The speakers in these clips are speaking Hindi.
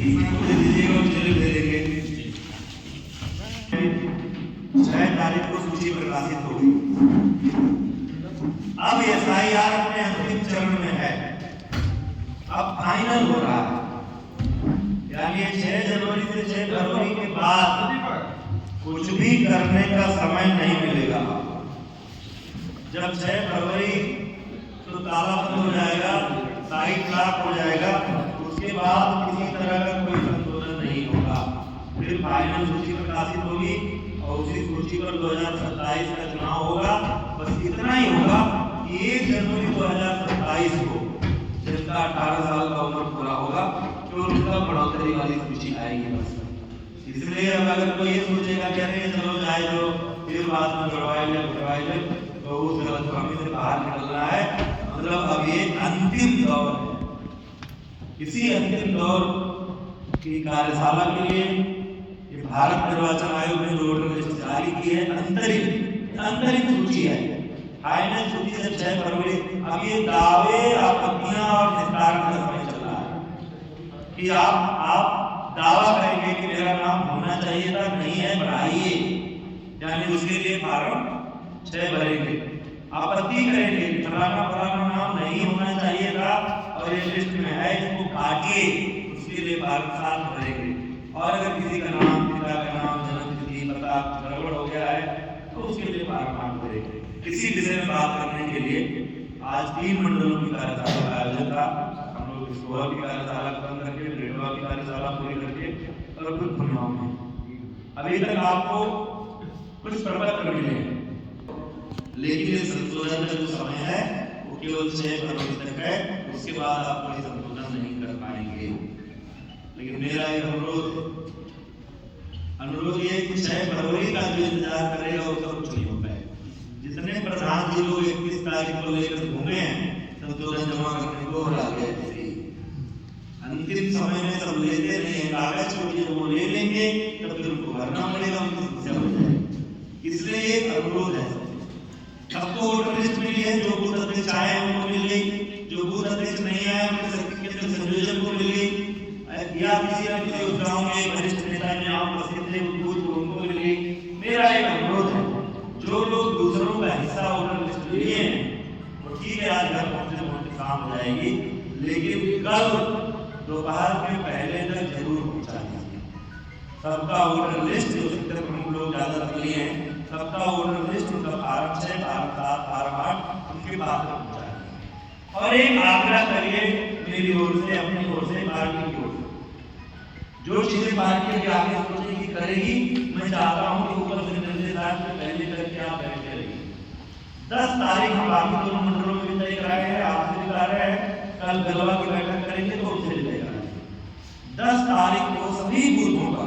इसमें मुझे दीजिएगा और मुझे दे देंगे। 6 तारीख को सूची प्रकाशित होगी। अब एसआईआर अपने अंतिम चरण में है, अब फाइनल हो रहा है, यानी 6 जनवरी से 6 फरवरी के बाद कुछ भी करने का समय नहीं मिलेगा। जब 6 फरवरी तो ताला बंद हो जाएगा, साइट लॉक हो जाएगा, उसके बाद किसी तरह का कोई संशोधन नहीं होगा। फिर फाइनल सूची प्रकाशित होगी और उसी सूची पर 2027 का चुनाव होगा। बस इतना ही होगा कि 1 जनवरी 2027 को जिनका 18 साल का उम्र पूरा होगा तो उनका बढ़ोतरी वाली सूची आएगी। बस इसलिए अब अगर कोई ये सोचेगा कि अरे चलो जाए तो फिर बाद में करवाए ले तो उस गलतफहमी से बाहर निकलना है। मतलब अब ये अंतिम दौर है। इसी अंतिम दौर की कार्यशाला के लिए ये भारत निर्वाचन आयोग ने जो वोटर लिस्ट जारी की है, अंतरिम सूची है। फाइनल सूची जब 6 फरवरी, अब ये दावे आपत्तियां और निस्तारण का समय चल रहा है कि आप दावा करेंगे कि मेरा नाम होना चाहिए था, नहीं है, बढ़ाइए, यानी उसके लिए फार्म 6 भरेंगे। आपत्ति करेंगे फलाना नाम नहीं होना चाहिए था और ये लिस्ट में है, इसको काटिए, उसके लिए फार्म 7 भरेंगे। और अगर किसी का नाम, पिता का नाम, जन्म तिथि, पता गड़बड़ हो गया है तो उसके लिए फार्म 8 भरेंगे। इसी विषय में बात करने के लिए आज 3 मंडलों की कार्यशाला का आयोजन था। हम लोग इसको की कार्यशाला खत्म करके, रेडवा की कार्यशाला पूरी करके और कुछ भुनाओं में अभी तक आपको कुछ प्रपत्र मिले हैं, लेकिन इस संशोधन का जो समय है वो केवल 6 फरवरी तक है। उसके बाद आप कोई संशोधन नहीं कर पाएंगे। लेकिन मेरा एक अनुरोध ये कि 6 फरवरी का जो इंतजार करेगा उसका कुछ नहीं होता है। जितने प्रधान जी लोग 31 तारीख को लेकर घूमे हैं संशोधन जमा करने को, और आगे अंतिम समय में सब लेते नहीं है कागज को, जब वो ले लेंगे तब फिर उनको भरना पड़ेगा, उनकी समस्या हो जाएगी। इसलिए एक अनुरोध है, सबको वोटर लिस्ट मिली है, जो बूथ अध्यक्ष आए उनको मिल गई, जो बूथ अध्यक्ष नहीं आए उनके सर्टिफिकेट संयोजक को मिल गई, या किसी न किसी उपगांव में वरिष्ठ नेता ने आप प्रसिद्ध थे उनको मिल गई। मेरा एक अनुरोध है, जो लोग दूसरों का हिस्सा वोटर लिस्ट लिए हैं वो ठीक है, आज घर पहुंचने पहुंचने शाम हो जाएगी, लेकिन कल दोपहर के पहले तक जरूर पहुंचा दीजिए। सबका वोटर लिस्ट, जो शिक्षक प्रमुख लोग ज्यादा लिए हैं, सबका वोटर लिस्ट, उनका फार्म 6, फार्म 7, फार्म 8 उनके पास पहुंचा दीजिए। और एक आग्रह करिए मेरी ओर से, अपनी ओर से, पार्टी की ओर से, जो चीजें पार्टी के आगे सोचेगी करेगी, मैं चाहता हूं कि ऊपर से निर्देश पहले करके आप बैठे रहिए। 10 तारीख हम बाकी दोनों मंडलों में भी तय कराए हैं, आपसे भी करा रहे हैं, कल गलवा की बैठक करेंगे तो उससे भी तय कराएंगे। 10 तारीख को सभी बूथों का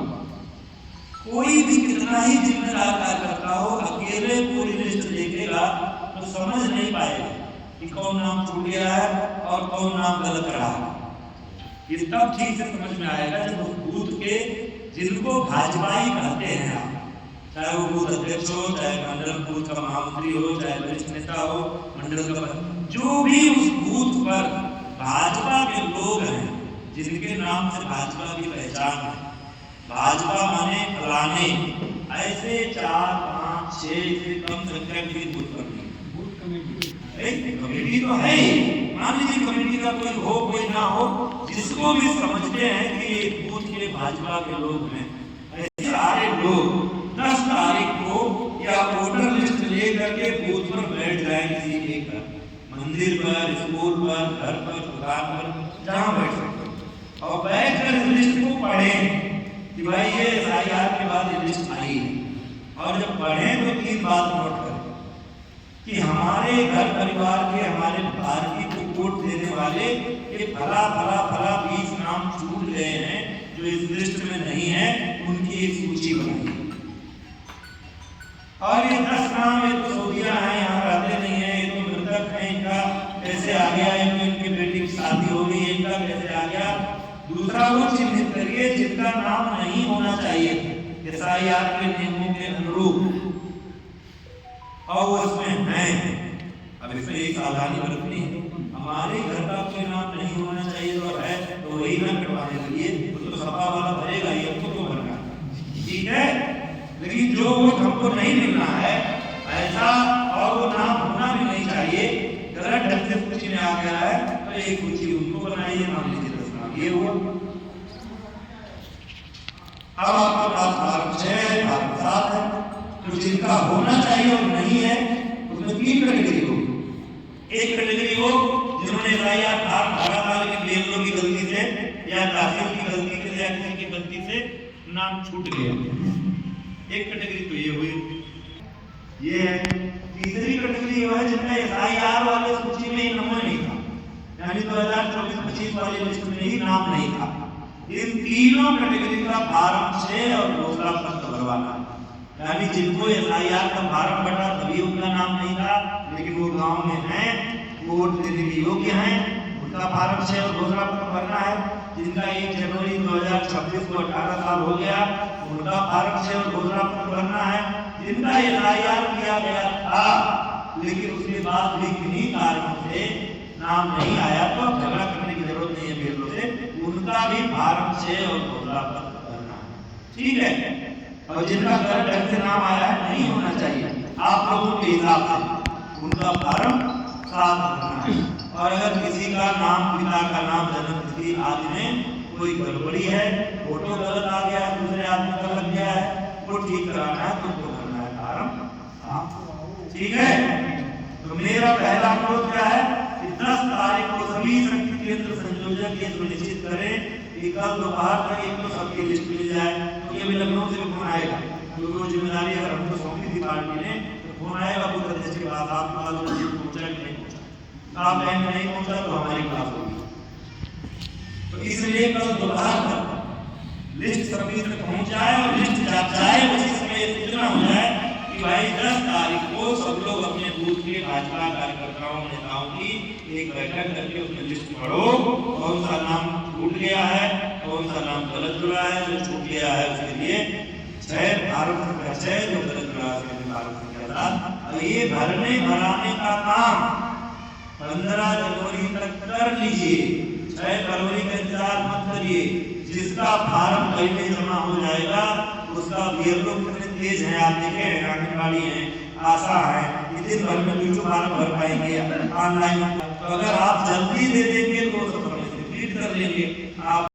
कोई भी कितना ही जिम्मेदार कार्यकर्ता हो, अकेले पूरी लिस्ट देखेगा तो समझ नहीं पाएगा कि कौन नाम छूट गया है और कौन नाम गलत रहा है। ये तब ठीक से समझ में आएगा जब उस बूथ के, जिनको भाजपाई कहते हैं आप, चाहे वो बूथ अध्यक्ष हो, चाहे मंडल बूथ का महामंत्री हो, चाहे वरिष्ठ नेता हो, मंडल का जो भी उस बूथ पर भाजपा के लोग हैं, जिनके नाम से भाजपा की पहचान है, भाजपा माने फलाने, ऐसे 4, 5, 6 से कम संख्या की बूथ पर नहीं। कमेटी तो है ही, मान लीजिए कमेटी का कोई हो कोई ना हो, जिसको भी समझते हैं कि ये बूथ के भाजपा के लोग हैं, ऐसे सारे लोग 10 तारीख को या वोटर लिस्ट लेकर के बूथ पर बैठ जाए, किसी एक मंदिर पर, स्कूल पर, घर पर, दुकान पर, जहां बैठ सकते, और बैठकर इस लिस्ट को पढ़ें कि भाई ये एसआईआर के बाद ये लिस्ट आई है। और जब पढ़ें तो 3 बात नोट करें कि हमारे घर परिवार के, हमारे पार्टी को वोट देने वाले के फला 20 नाम छूट गए हैं जो इस लिस्ट में नहीं है, उनकी एक सूची बनाई। और ये 10 नाम, ये तो सऊदिया हैं, यहाँ रहते नहीं है, ये तो मृतक हैं, इनका कैसे आ गया, इनकी बेटी की शादी हो गई, इनका कैसे आ गया। दूसरा वो चिन्हित करिए जिनका नाम नहीं होना चाहिए एसआईआर के नियमों के अनुरूप, और वो इसमें है। अब इसमें एक सावधानी बरतनी है, हमारे घर का कोई नाम नहीं होना चाहिए और है तो वही ना करवाने के लिए तो को नहीं मिलना है ऐसा, और वो नाम होना भी नहीं चाहिए। गलत ढंग से सूची में आ गया है तो एक सूची उनको बनाइए, नाम लीजिए 10 नाम, ये हुआ। अब आपके पास भारत 6 भारत 7 है, तो जिनका होना चाहिए और नहीं है उसमें 3 कैटेगरी होगी। एक कैटेगरी हो जिन्होंने एफआईआर भरा था लेकिन बीएलओ की गलती से या तहसील की गलती से या किसी की गलती से नाम छूट गया, एक कैटेगरी तो ये हुई। ये है तीसरी कैटेगरी वो है जिनका एफआईआर वाले सूची में ही नंबर नहीं था, यानी 2024-25 वाली लिस्ट में ही नाम नहीं था। इन तीनों कैटेगरी का फार्म 6 और घोषणा पत्र भरवाना, यानी जिनको एफआईआर का फार्म भरा तभी उनका नाम नहीं था लेकिन वो गांव में हैं, वोट देने के योग्य हैं, उनका फार्म 6 और घोषणा पत्र भरना है। जिनका 1 जनवरी 2026 को 18 साल हो गया उनका फार्म 6 और घोषणा पत्र भरना है। जिनका एफआईआर किया गया था लेकिन उसके बाद भी किन्हीं कारणों से नाम नहीं आया तो झगड़ा करने की जरूरत नहीं है बीएलओ से, उनका भी फार्म 6 और घोषणा पत्र भरना है, ठीक है। और जिनका गलत ढंग से नाम आया है, नहीं होना चाहिए आप लोगों के हिसाब से, उनका फार्म 7 भरना है। और अगर किसी का नाम, पिता का नाम, जन्मतिथि आदि में कोई गड़बड़ी है, फोटो गलत आ गया है, दूसरे आदमी का लग गया है, वो ठीक कराना है तो उनको भरना है फार्म 7, ठीक है। तो मेरा पहला अनुरोध क्या है कि 10 तारीख को सभी शक्ति केंद्र संयोजक ये सुनिश्चित करें कि कल दोपहर तक एक तो सबकी लिस्ट मिल जाए, तो ये भी लखनऊ से फोन आएगा क्योंकि वो जिम्मेदारी अगर हमको सौंपी थी पार्टी ने, तो फोन आएगा बूथ अध्यक्ष के पास, आपके पास पहुंचा कि नहीं पहुंचा, आप बैंक नहीं पहुंचा तो हमारी क्लास होगी। तो इसलिए कल दोपहर तक लिस्ट सभी तक पहुंच जाए और लिस्ट जब जाए उसी समय सूचना हो जाए कि भाई 10 तारीख को सब लोग अपने बूथ के भाजपा कार्यकर्ताओं नेताओं की एक बैठक करके उसमें लिस्ट पढ़ो, कौन सा नाम छूट गया है, कौन सा नाम गलत जुड़ा है, जो छूट गया है उसके लिए 6 भारत संख्या 6 जो गलत जुड़ा है उसके लिए भारत संख्या 7। और ये भरने भराने का काम 15 जनवरी तक कर लीजिए, 6 फरवरी का इंतजार मत करिए। जिसका फार्म कल में जमा हो जाएगा उसका बीएलओ कितने तेज है आप देखें, आंगनबाड़ी है, आशा है, दिन भर में बीचों फार्म भर पाएंगे ऑनलाइन। तो अगर आप जल्दी दे देंगे तो सब समय से कर लेंगे आप।